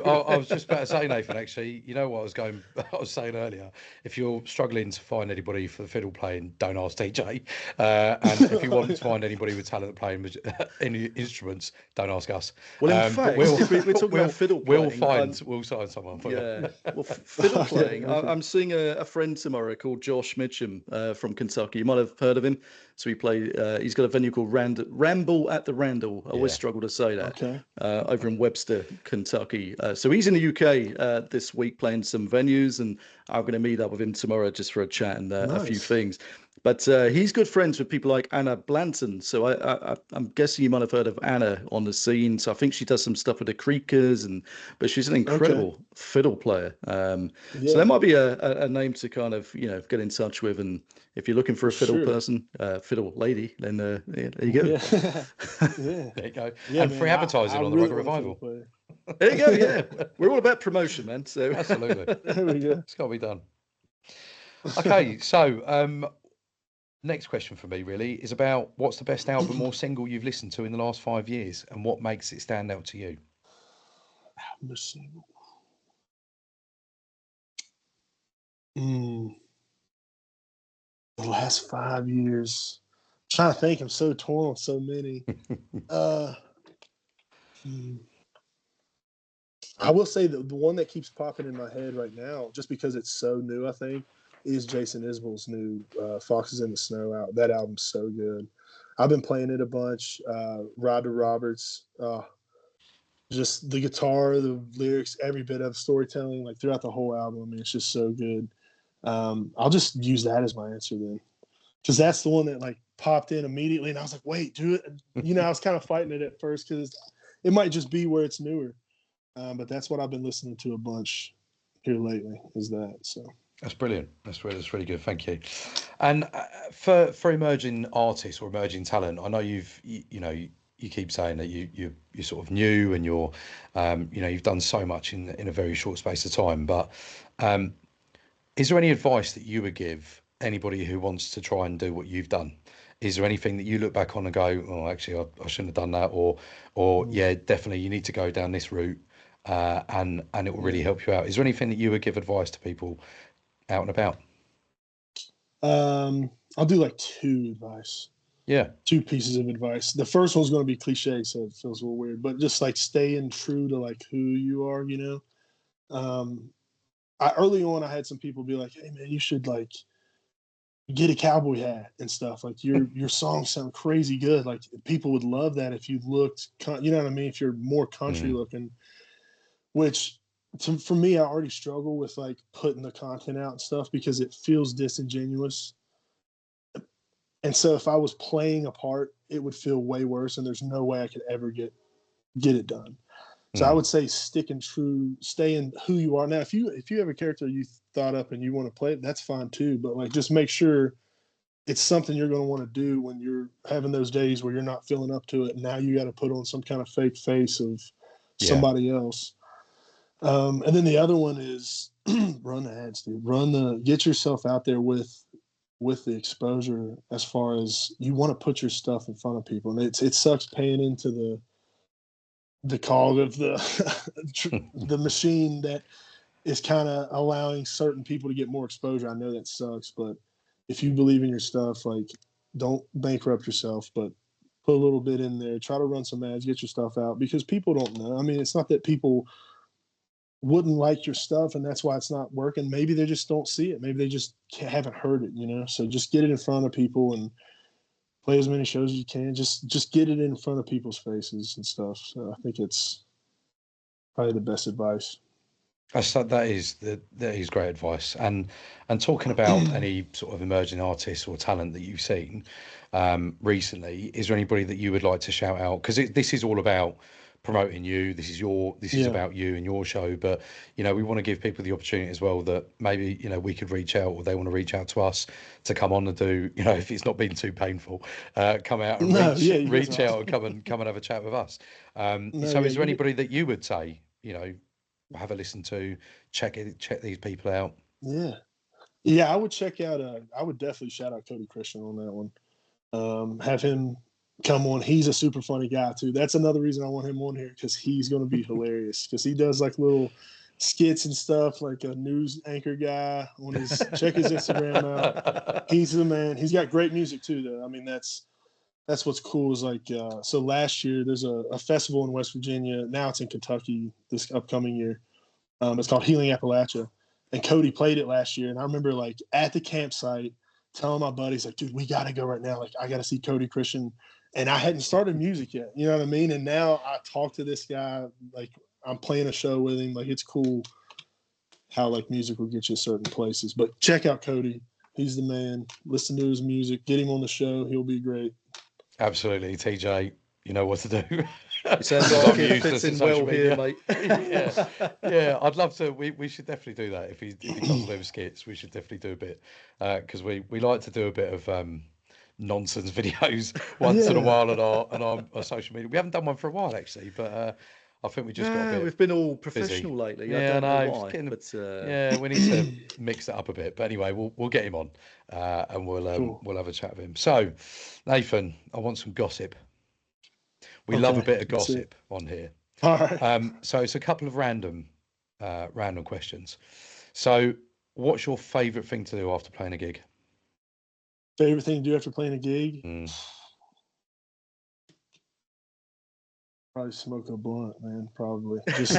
I was just about to say, Nathan. Actually, you know what I was saying earlier. If you're struggling to find anybody for the fiddle playing, don't ask TJ. And if you want to find anybody with talent playing any instruments, don't ask us. Well, in fact, if we're talking about fiddle playing, we'll find someone for you. Well, fiddle playing. I'm seeing a friend tomorrow called Josh Mitchum from Kentucky. You might have heard of him. So he's got a venue called Ramble at the Randall. I always struggle to say that. Okay. Over in Webster, Kentucky. So he's in the UK this week playing some venues, and I'm going to meet up with him tomorrow just for a chat and a few things. But he's good friends with people like Anna Blanton. So I'm guessing you might have heard of Anna on the scene. So I think she does some stuff with the Creakers, but she's an incredible fiddle player. So that might be a name to kind of get in touch with. And if you're looking for a fiddle person, fiddle lady, then there you go. There you go. And free advertising on the Rugged Revival. There you go. Yeah, we're all about promotion, man. So absolutely, there we go. It's got to be done. Okay, so next question for me really is about what's the best album or single you've listened to in the last 5 years, and what makes it stand out to you? Album or single. The last 5 years. I'm trying to think. I'm so torn on so many. I will say that the one that keeps popping in my head right now, just because it's so new, I think, is Jason Isbell's new Foxes in the Snow out. That album's so good. I've been playing it a bunch. Ryder Roberts, just the guitar, the lyrics, every bit of storytelling, like throughout the whole album. I mean, it's just so good. I'll just use that as my answer then, because that's the one that like popped in immediately, and I was like, wait, do it. I was kind of fighting it at first because it might just be where it's newer. But that's what I've been listening to a bunch here lately, is that. So that's brilliant. That's really good. Thank you. And for emerging artists or emerging talent, I know you keep saying that you're sort of new and you're you've done so much in a very short space of time. But is there any advice that you would give anybody who wants to try and do what you've done? Is there anything that you look back on and go, oh, actually, I shouldn't have done that, or yeah, definitely you need to go down this route, and it will really help you out? Is there anything that you would give advice to people out and about? I'll do like two pieces of advice. The first one's going to be cliche, so it feels a little weird, but just like staying true to like who you are. Early on, I had some people be like, hey man, you should like get a cowboy hat and stuff. Like your songs sound crazy good. Like people would love that if you looked, you know what I mean? If you're more country looking, which for me, I already struggle with like putting the content out and stuff because it feels disingenuous. And so if I was playing a part, it would feel way worse, and there's no way I could ever get it done. So I would say staying who you are. Now, if you have a character you thought up and you want to play it, that's fine too. But like, just make sure it's something you're going to want to do when you're having those days where you're not feeling up to it. Now you got to put on some kind of fake face of somebody else. And then the other one is run the ads, dude. Get yourself out there with the exposure, as far as you want to put your stuff in front of people. And it sucks paying into the cog of the machine that is kind of allowing certain people to get more exposure. I know that sucks, but if you believe in your stuff, like, don't bankrupt yourself, but put a little bit in there, try to run some ads, get your stuff out, because people don't know. I mean, it's not that people wouldn't like your stuff and that's why it's not working. Maybe they just don't see it. Maybe they just haven't heard it, so just get it in front of people and play as many shows as you can. Just get it in front of people's faces and stuff. So I think it's probably the best advice. That is great advice. And talking about any sort of emerging artists or talent that you've seen recently, is there anybody that you would like to shout out? Because this is all about promoting you. This is about you and your show. But we want to give people the opportunity as well that maybe we could reach out, or they want to reach out to us to come on and do. If it's not been too painful, come out and reach out and come and have a chat with us. Is there anybody that you would say have a listen to, check these people out? I would check out I would definitely shout out Cody Christian on that one. Have him come on, he's a super funny guy too. That's another reason I want him on here, because he's going to be hilarious, because he does like little skits and stuff, like a news anchor guy on his check his Instagram out. He's the man. He's got great music too, though. I mean, that's what's cool is like, so last year there's a festival in West Virginia. Now it's in Kentucky this upcoming year. It's called Healing Appalachia. And Cody played it last year. And I remember like at the campsite telling my buddies, like, dude, we got to go right now. Like, I got to see Cody Christian. And I hadn't started music yet. You know what I mean? And now I talk to this guy, like I'm playing a show with him. Like, it's cool how like music will get you certain places. But check out Cody. He's the man. Listen to his music. Get him on the show. He'll be great. Absolutely. TJ, you know what to do. It sounds like it fits in well here, mate. yeah. I'd love to. We should definitely do that. If he comes over skits, we should definitely do a bit, because we like to do a bit of nonsense videos once in a while on our social media. We haven't done one for a while actually, but I think we just got a bit. We've been all professional lately. Yeah, I don't know why, but we need to mix it up a bit. But anyway, we'll get him on, and we'll have a chat with him. So, Nathan, I want some gossip. We love a bit of gossip on here. All right. So it's a couple of random questions. So, what's your favourite thing to do after playing a gig? Favorite thing to do after playing a gig? Probably smoke a blunt, man. Probably just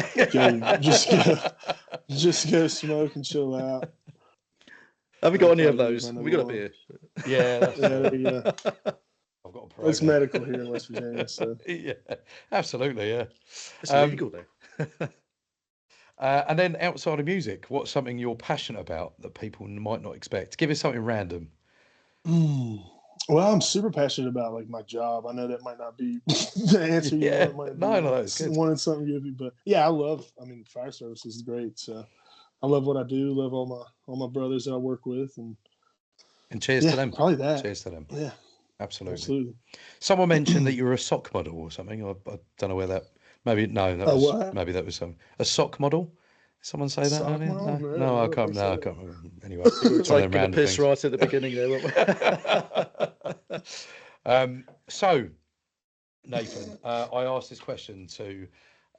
go smoke and chill out. Have we got any of those? We got a beer. Yeah, there you go. I've got a it's medical here in West Virginia, so yeah, absolutely, yeah. It's legal there. And then outside of music, what's something you're passionate about that people might not expect? Give us something random. Well, I'm super passionate about like my job. I know that might not be the answer. Yeah, no, it's good. Wanting something good, but yeah, I mean, fire service is great. So I love what I do. Love all my brothers that I work with, and cheers to them. Probably that. Cheers to them. Yeah, absolutely. Someone mentioned that you were a sock model or something. I don't know where that. Maybe maybe that was a sock model. Someone say that earlier? No, I can't. No, I can't remember. Anyway, it's like a piss right at the beginning there, weren't we? So, Nathan, I asked this question to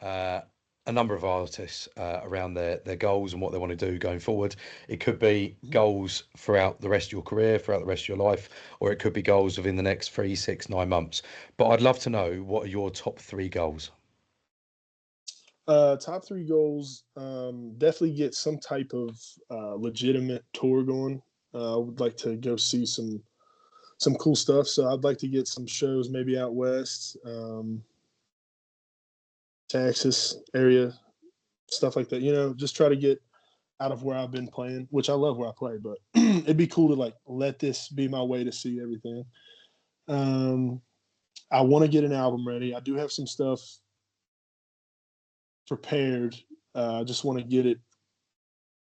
a number of artists around their goals and what they want to do going forward. It could be goals throughout the rest of your career, throughout the rest of your life, or it could be goals within the next 3, 6, 9 months. But I'd love to know, what are your top 3 goals? Top 3 goals, definitely get some type of legitimate tour going. I would like to go see some cool stuff. So I'd like to get some shows maybe out west, Texas area, stuff like that. You know, just try to get out of where I've been playing, which I love where I play, but it'd be cool to like let this be my way to see everything. I want to get an album ready. I do have some stuff prepared. I just want to get it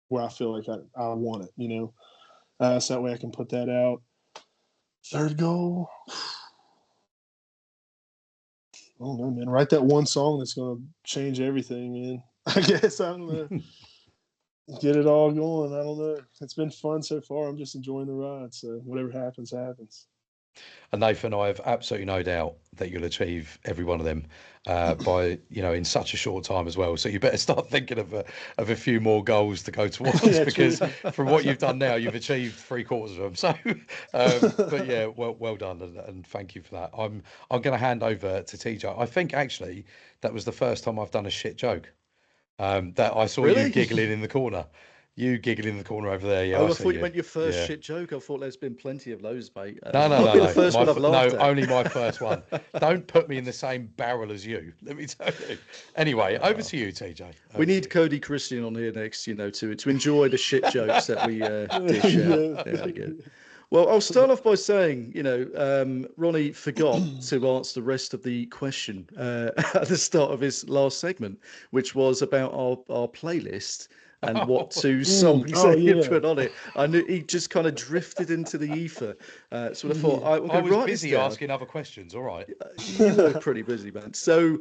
where I feel like I want it, you know, so that way I can put that out. 3rd goal, I don't know, man. Write that one song that's going to change everything, man. I guess I'm going to get it all going. I don't know. It's been fun so far. I'm just enjoying the ride. So whatever happens, happens. And Nathan, I have absolutely no doubt that you'll achieve every one of them by, in such a short time as well. So you better start thinking of a few more goals to go towards, because from what you've done now, you've achieved 3/4 of them. So, but yeah, well done, and thank you for that. I'm going to hand over to TJ. I think actually that was the first time I've done a shit joke. That I saw you giggling in the corner. You giggling in the corner over there. Yeah, I thought you meant your first shit joke. I thought there's been plenty of those, mate. No. The first one I've laughed at. Only my first one. Don't put me in the same barrel as you. Let me tell you. Anyway, over to you, TJ. We need Cody Christian on here next, to enjoy the shit jokes that we dish out. There we go. Well, I'll start off by saying, Ronnie forgot to answer the rest of the question at the start of his last segment, which was about our playlist and what 2 songs he put on it. I knew he just kind of drifted into the ether. So I thought, I was busy asking other questions. All right. You were pretty busy, man. So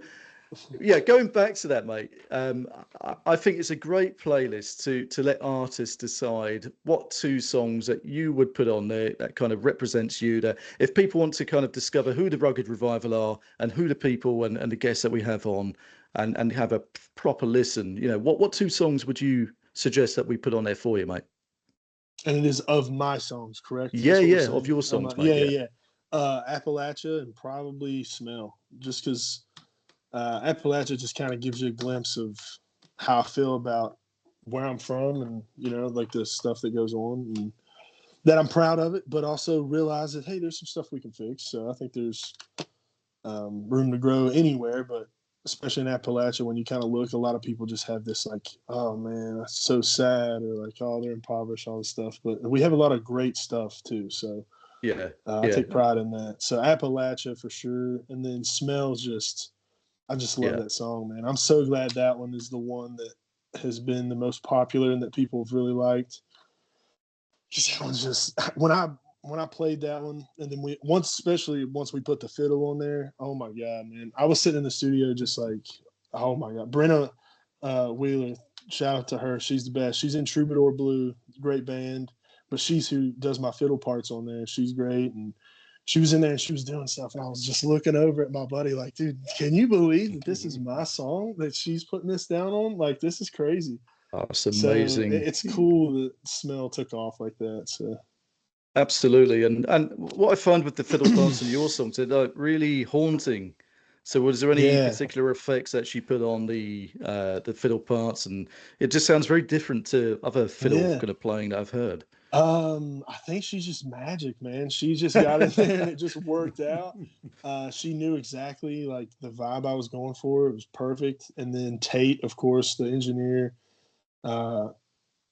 Yeah, going back to that, mate. I think it's a great playlist to let artists decide what 2 songs that you would put on there that kind of represents you. That if people want to kind of discover who the Rugged Revival are and who the people and the guests that we have on, and have a proper listen, what 2 songs would you suggest that we put on there for you, mate? And it is of my songs, correct? Yeah, yeah, of your songs, mate. Yeah. Appalachia and probably Smell, just because Appalachia just kind of gives you a glimpse of how I feel about where I'm from, and like the stuff that goes on, and that I'm proud of it, but also realize that, hey, there's some stuff we can fix. So I think there's room to grow anywhere, but especially in Appalachia, when you kind of look, a lot of people just have this like, oh man, that's so sad, or like, oh, they're impoverished, all this stuff. But we have a lot of great stuff too. So I take pride in that. So Appalachia for sure, and then Smells I just love that song, man. I'm so glad that one is the one that has been the most popular and that people have really liked. Because that one's just when I played that one, and then especially once we put the fiddle on there, oh my god, man! I was sitting in the studio just like, oh my god. Brenna Wheeler, shout out to her. She's the best. She's in Troubadour Blue, great band, but she's who does my fiddle parts on there. She's great, and she was in there and she was doing stuff, and I was just looking over at my buddy like, dude, can you believe that this is my song that she's putting this down on? Like, this is crazy. Oh, it's amazing. So it's cool that Smell took off like that. So absolutely, and what I find with the fiddle parts in your songs, they're like really haunting. So was there any particular effects that she put on the fiddle parts, and it just sounds very different to other fiddle kind of playing that I've heard? I think she's just magic, man. She just got in there and it just worked out. She knew exactly like the vibe I was going for. It was perfect. And then Tate, of course, the engineer,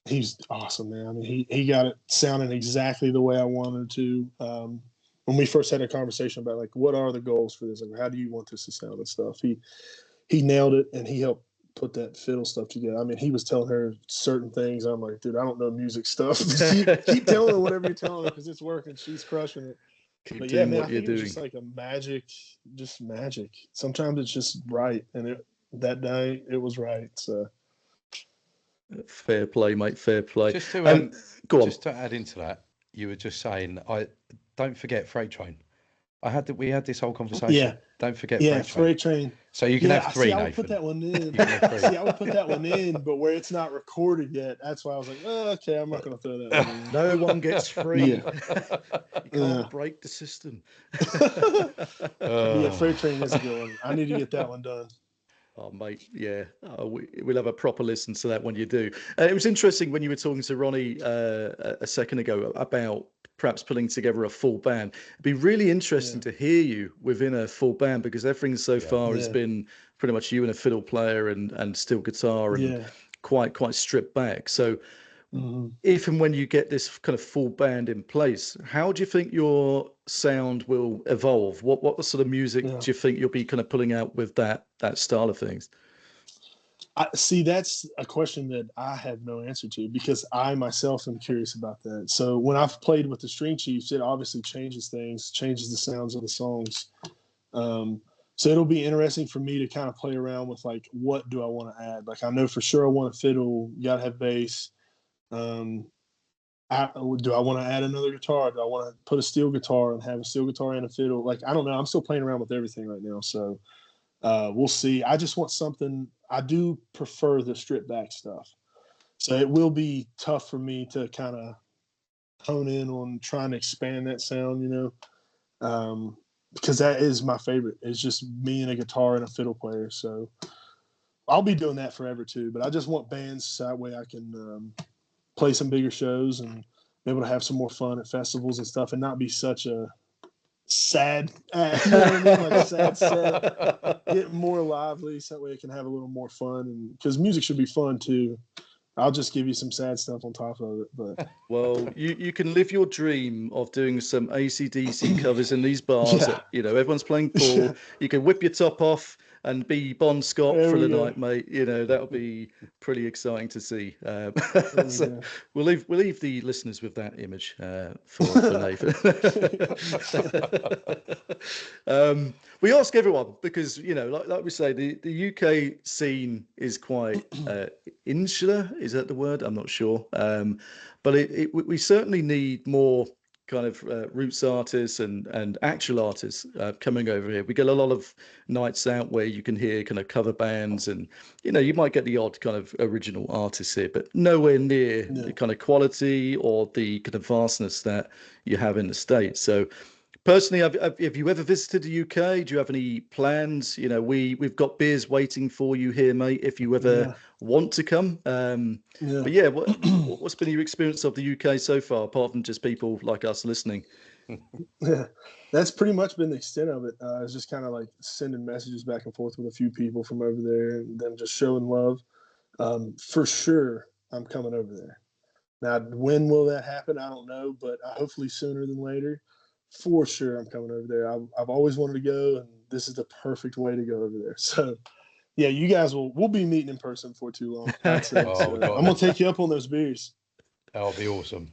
he's awesome, man. I mean, he got it sounding exactly the way I wanted to. When we first had a conversation about like, what are the goals for this? Like, how do you want this to sound and stuff? He nailed it, and he helped put that fiddle stuff together. I mean, he was telling her certain things. I'm like, dude, I don't know music stuff. keep telling her whatever you're telling her because it's working. She's crushing it. But yeah, man, I think it was just like a magic. Sometimes it's just right, and that day it was right. So fair play, mate. Fair play. Just to go on. Just to add into that, you were just saying, I don't forget Freight Train. We had this whole conversation. Yeah. Don't forget Freight Train. So you can have 3, I would Nathan. put that one in. I would put that one in, but where it's not recorded yet, that's why I was like, oh, okay, I'm not going to throw that one in. No one gets free. You can't break the system. Freight Train is a good one. I need to get that one done. Oh, mate, yeah. We'll have a proper listen to that when you do. It was interesting when you were talking to Ronnie a second ago about perhaps putting together a full band. It'd be really interesting to hear you within a full band, because everything so far has been pretty much you and a fiddle player and steel guitar and quite stripped back. So if and when you get this kind of full band in place, how do you think your sound will evolve? What sort of music do you think you'll be kind of pulling out with that style of things? See, that's a question that I have no answer to, because I myself am curious about that. So when I've played with the String Chiefs, it obviously changes things, changes the sounds of the songs. So it'll be interesting for me to kind of play around with like, what do I want to add? Like, I know for sure I want a fiddle, you gotta have bass. Do I want to add another guitar? Do I want to put a steel guitar and have a steel guitar and a fiddle? Like, I don't know. I'm still playing around with everything right now. So we'll see. I just want something. I do prefer the stripped back stuff. So it will be tough for me to kind of hone in on trying to expand that sound, because that is my favorite. It's just me and a guitar and a fiddle player. So I'll be doing that forever too. But I just want bands so that way I can play some bigger shows and be able to have some more fun at festivals and stuff, and not be such a sad, like a sad set. Get more lively so that way it can have a little more fun, and because music should be fun too. I'll just give you some sad stuff on top of it. But well, you can live your dream of doing some AC/DC covers in these bars. That, everyone's playing pool. You can whip your top off and be Bon Scott There for we the go. night, mate. You know, that'll be pretty exciting to see. So we'll leave the listeners with that image for Nathan. We ask everyone because, you know, like we say, the UK scene is quite insular. Is that the word? I'm not sure. But we certainly need more kind of roots artists and actual artists coming over here. We get a lot of nights out where you can hear kind of cover bands, and you know, you might get the odd kind of original artists here, but nowhere near the kind of quality or the kind of vastness that you have in the States. So personally, have you ever visited the UK? Do you have any plans? You know, we've got beers waiting for you here, mate, if you ever want to come. But yeah, what's been your experience of the UK so far, apart from just people like us listening? Yeah, that's pretty much been the extent of it. It's just kind of like sending messages back and forth with a few people from over there and them just showing love. For sure, I'm coming over there. Now, when will that happen? I don't know, but hopefully sooner than later. For sure, I'm coming over there. I've always wanted to go, and this is the perfect way to go over there. So, yeah, you guys we'll be meeting in person before too long. I'm gonna take you up on those beers. That'll be awesome.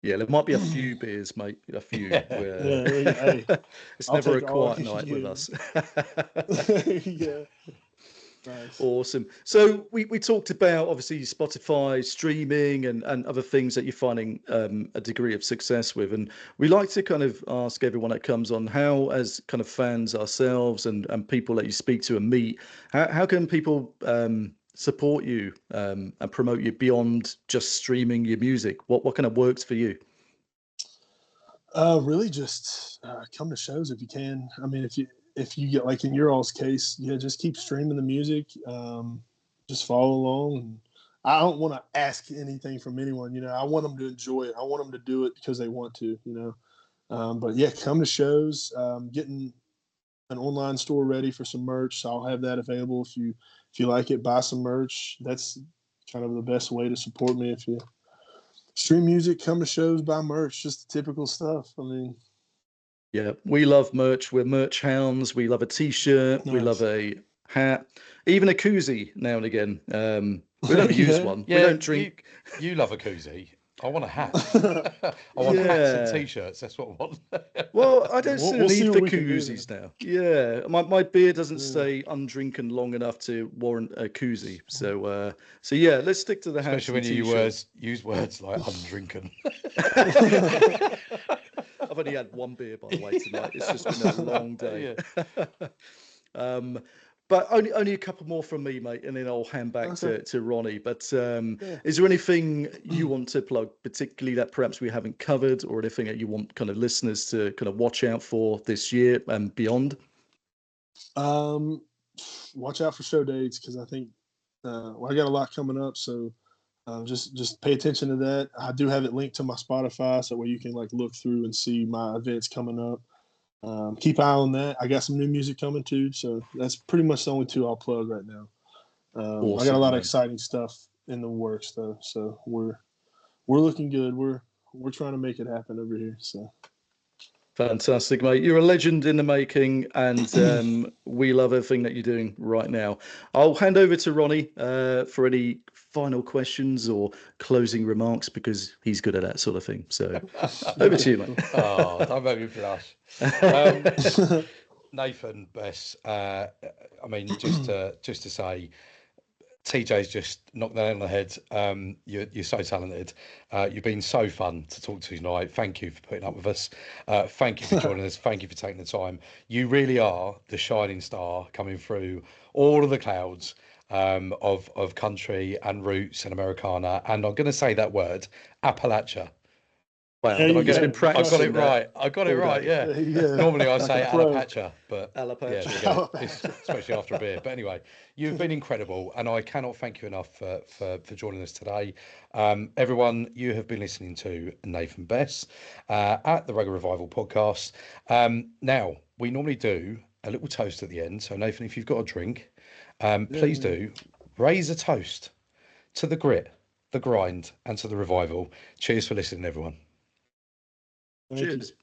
Yeah, there might be a few beers, mate. A few. Hey, it's never a quiet night with us. Yeah. Nice. Awesome. So we talked about obviously Spotify streaming and other things that you're finding a degree of success with, and we like to kind of ask everyone that comes on, how as kind of fans ourselves and people that you speak to and meet, how can people support you and promote you beyond just streaming your music? What kind of works for you? Really just come to shows if you can. I mean, if you get, like in your all's case, just keep streaming the music. Just follow along. And I don't want to ask anything from anyone. You know, I want them to enjoy it. I want them to do it because they want to. You know, but yeah, come to shows. Getting an online store ready for some merch. So I'll have that available. If you like it, buy some merch. That's kind of the best way to support me. If you stream music, come to shows, buy merch, just the typical stuff. I mean. Yeah, we love merch. We're merch hounds. We love a t-shirt. Nice. We love a hat, even a koozie now and again. We don't use one. Yeah, we don't drink. You love a koozie. I want a hat. I want hats and t-shirts. That's what I want. Well, I don't see the need for koozies now. Yeah, my beer doesn't stay undrinking long enough to warrant a koozie. So yeah, let's stick to the hats. Especially when you use words like undrinking. I've only had one beer, by the way, tonight. It's just been a long day. But only a couple more from me, mate, and then I'll hand back to Ronnie. But is there anything you want to plug, particularly that perhaps we haven't covered, or anything that you want kind of listeners to kind of watch out for this year and beyond? Watch out for show dates, because I think I got a lot coming up, so just pay attention to that. I do have it linked to my Spotify, so where you can like look through and see my events coming up. Keep an eye on that. I got some new music coming too, so that's pretty much the only two I'll plug right now. Awesome, I got a lot of exciting stuff in the works though, so we're looking good. We're trying to make it happen over here. So fantastic, mate. You're a legend in the making, and we love everything that you're doing right now. I'll hand over to Ronnie for any final questions or closing remarks, because he's good at that sort of thing. So over to you, mate. Oh, don't make me blush. Nathan, Bess, I mean, just to say, TJ's just knocked that on the head. You're so talented. You've been so fun to talk to tonight. Thank you for putting up with us. Thank you for joining us. Thank you for taking the time. You really are the shining star coming through all of the clouds of country and roots and Americana. And I'm going to say that word, Appalachia. Wow, I got it right. I got it right. Yeah. Normally I say Appalachia, but Appalachia. Yeah, especially after a beer. But anyway, you've been incredible, and I cannot thank you enough for joining us today. Everyone, you have been listening to Nathan Bess at the Reggae Revival podcast. Now, we normally do a little toast at the end. So Nathan, if you've got a drink, please do raise a toast to the grit, the grind, and to the revival. Cheers for listening, everyone. Cheers.